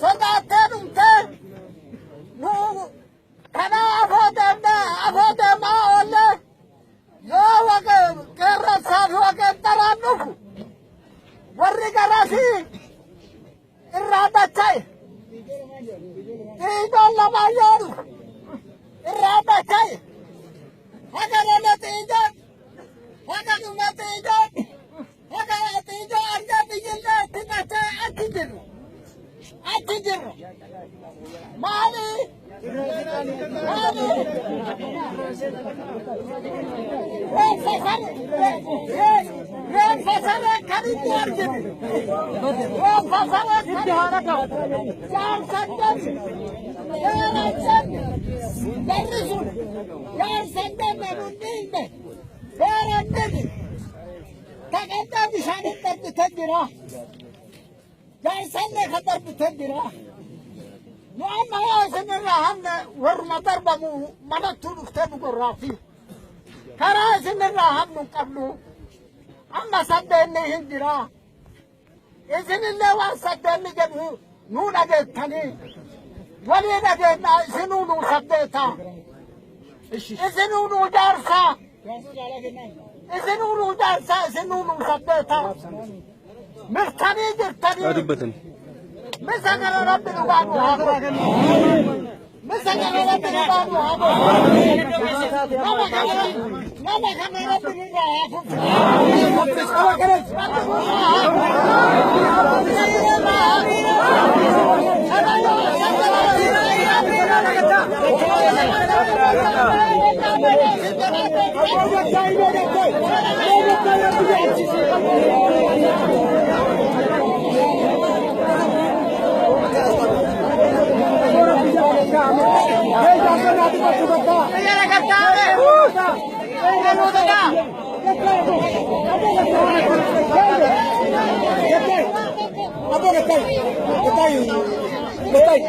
sodaatee nu kana afoodeemaa oolle yoo qeerransaaf waqeexxaraan dhufu warri garasii irraa dacha'e xiijoon lamaan yoo dhufu irraa dacha'e haga lola xiijoon haga dhuma xiijoon haga xiijoo argaa biyyillee itti dacha'e achi jirra maali Fasale karibu arginu. Fasale karibu arginu. Yar senden, derrisun. Yar senden memnun değil mi? Öğrenmedi. Takanda nişanetler bitedir ha. Yar sen ne kadar bitedir ha? No amma ya senin rahamne vurmadar bamu mana tulukte bu rafi. Kara senin rahamnu kablu. Amma saddeenne hindira. Isinillee waan saddeenni jedhu nuu dhageettanii walii dhageenna isinuu nuu saddeeta. Isinuu nuu jaarsaa. Isinuu nuu jaarsaa isinuu nuu saddeeta. Mirtanii jirtanii. Misa kana rabbi nu baanu haa godhu. Misa kana rabbi nu baanu haa godhu. Nama kana rabbi nu haa fufu. Betul.